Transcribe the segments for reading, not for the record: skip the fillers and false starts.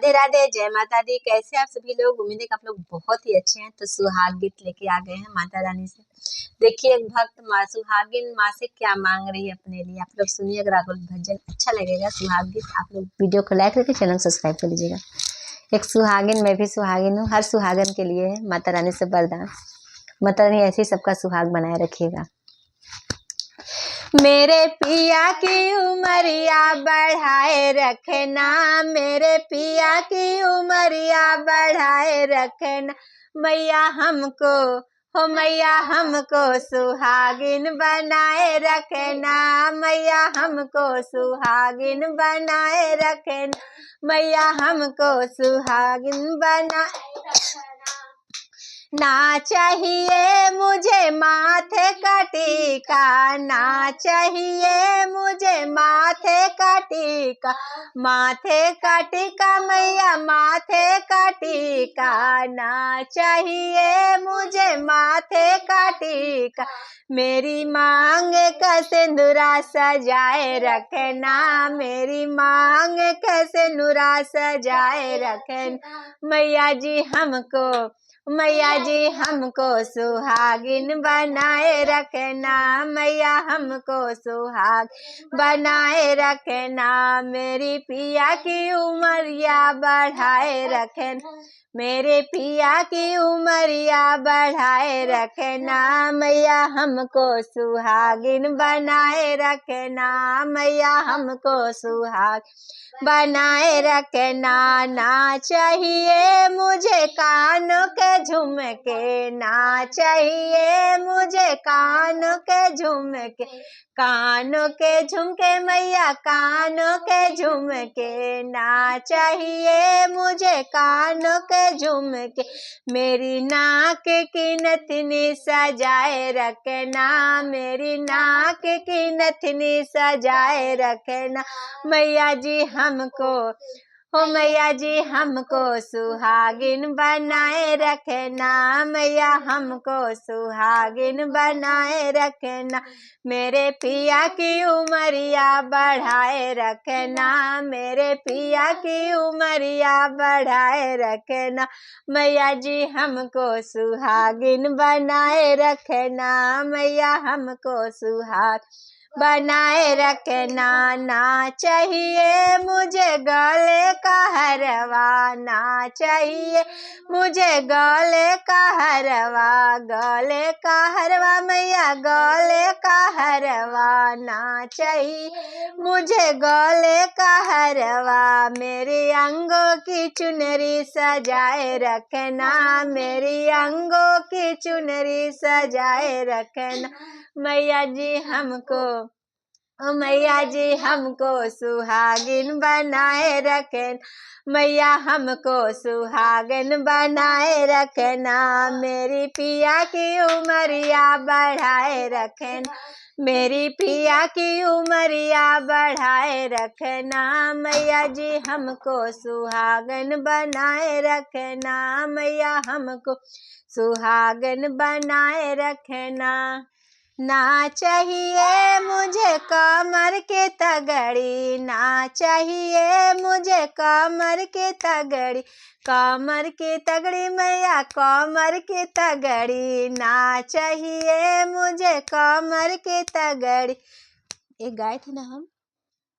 राधे राधे, जय माता दी। कैसे आप सभी लोग? उम्मीद है कि आप लोग बहुत ही अच्छे हैं। तो सुहाग गीत लेके आ गए हैं माता रानी से। देखिए एक भक्त माँ सुहागिन माँ से क्या मांग रही है अपने लिए। आप लोग सुनिए, अगर आपको भजन अच्छा लगेगा सुहाग गीत, आप लोग वीडियो को लाइक करके चैनल सब्सक्राइब कर लीजिएगा। एक सुहागिन, मैं भी सुहागिन हूँ। हर सुहागन के लिए है माता रानी से वरदान। माता रानी ऐसे ही सबका सुहाग बनाए रखिएगा। मेरे पिया की उमरिया बढ़ाए रखना, मेरे पिया की उमरिया बढ़ाए रखना। मैया हमको, हो मैया हमको सुहागिन बनाए रखना, मैया हमको सुहागिन बनाए रखना, मैया हमको सुहागिन बनाए रखना। ना चाहिए मुझे माथे का टीका, ना चाहिए मुझे माथे का टीका, माथे का टीका मैया माथे का टीका, ना चाहिए मुझे माथे का टीका। मेरी मांग का सिंदूरा सजाए रखना, मेरी मांग का सिंदूरा सजाए रखना। मैया जी हमको, मैया जी हमको सुहागिन बनाए रखना, मैया हमको सुहाग बनाए रखना। मेरी पिया की उमरिया बढ़ाए रखना, मेरे पिया की उमरिया बढ़ाए रखना, मैया हमको सुहागिन बनाए रखना, मैया हमको सुहाग बनाए रखना। ना चाहिए मुझे कानों के झुमके, ना चाहिए मुझे कानों के झुमके, कानों के झुमके मैया कानों के झुमके, ना चाहिए मुझे कानों के झुमके। मेरी नाक की नथनी सजाए रखना, मेरी नाक की नथनी सजाए रखना। मैया जी हमको, हो मैया जी हमको सुहागिन बनाए रखना, मैया हमको सुहागिन बनाए रखना। मेरे पिया की उमरिया बढ़ाए रखना, मेरे पिया की उमरिया बढ़ाए रखना। मैया जी हमको सुहागिन बनाए रखना, मैया हमको सुहाग बनाए रखना। ना चाहिए मुझे गले का हरवा, ना चाहिए मुझे गले का हरवा, गले का हरवा मैया गले का हरवा, ना चाहिए मुझे गले का हरवा। मेरी अंगों की चुनरी सजाए रखना, मेरी अंगों की चुनरी सजाए रखना। मैया जी हमको, ओ मैया जी हमको सुहागिन बनाए रखना, मैया हमको सुहागिन बनाए रखना। मेरी पिया की उमरिया बढ़ाए रखना, मेरी पिया की उमरिया बढ़ाए रखना। मैया जी हमको सुहागिन बनाए रखना, मैया हमको सुहागिन बनाए रखना। ना चाहिए मुझे कमर के तगड़ी, ना चाहिए मुझे कमर के तगड़ी, कमर के तगड़ी मैया कमर के तगड़ी, ना चाहिए मुझे कमर के तगड़ी। एक गाए थे ना हम,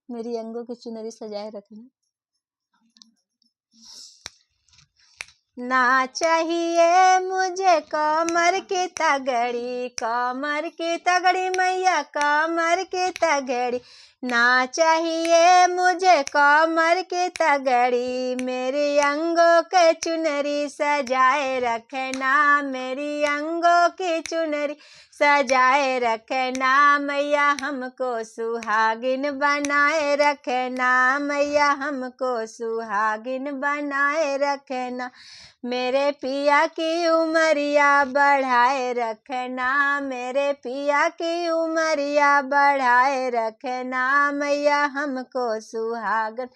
मेरी अंगों की चुनरी सजाए रखना। ना चाहिए मुझे कमर की तगड़ी, कमर की तगड़ी मैया कमर की तगड़ी, ना चाहिए मुझे कमर की तगड़ी। मेरी अंगों के चुनरी सजाए रखना, मेरी अंगों की चुनरी सजाए रखना। मैया हमको सुहागिन बनाए रखना, मैया हमको सुहागिन बनाए रखना। मेरे पिया की उमरिया बढ़ाए रखना, मेरे पिया की उमरिया बढ़ाए रखना। मैया हमको सुहागन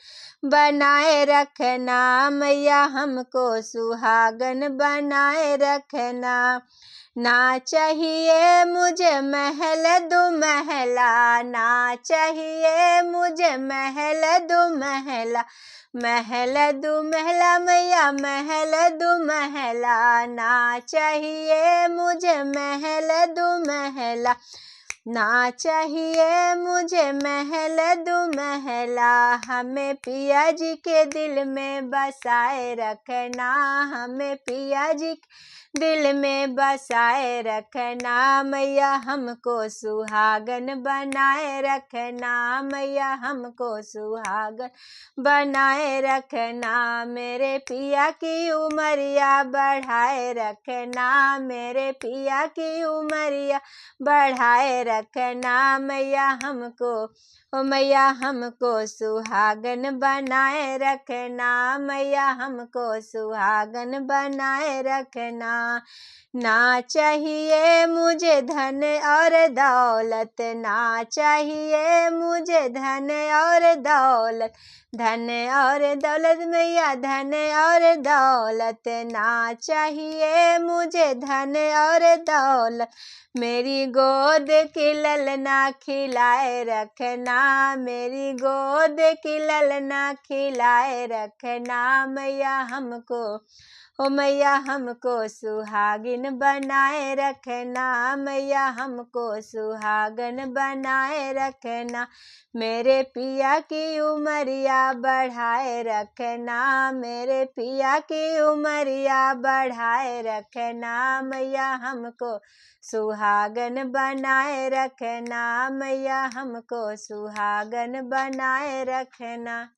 बनाए रखना, मैया हमको सुहागन बनाए रखना। ना चाहिए मुझे महल दो महला, ना चाहिए मुझे महल दो महला, महल दो महला मैया महल दो महला, ना चाहिए मुझे महल दो महला, ना चाहिए मुझे महल दो महला, हमें पिया जी के दिल में बसाए रखना, हमें पिया जी दिल में बसाए रखना, मैया हमको सुहागन बनाए रखना, मैया हमको सुहागन बनाए रखना, मेरे पिया की उमरिया बढ़ाए रखना, मेरे पिया की उमरिया बढ़ाए रखना, मैया हमको ओ मैया हमको सुहागन बनाए रखना, मैया हमको सुहागन बनाए रखना, ना चाहिए मुझे धन और दौलत, ना चाहिए मुझे धन और दौलत, धन और दौलत मैया धन और दौलत, ना चाहिए मुझे धन और दौलत, मेरी गोद की ललना खिलाए रखना, मेरी गोद की ललना खिलाए रखना, मैया हमको ओ मैया हमको सुहागिन बनाए रखना, मैया हमको सुहागन बनाए रखना, मेरे पिया की उमरिया बढ़ाए रखना, मेरे पिया की उमरिया बढ़ाए रखना, मैया हमको सुहागन बनाए रखना, मैया हमको सुहागन बनाए रखना।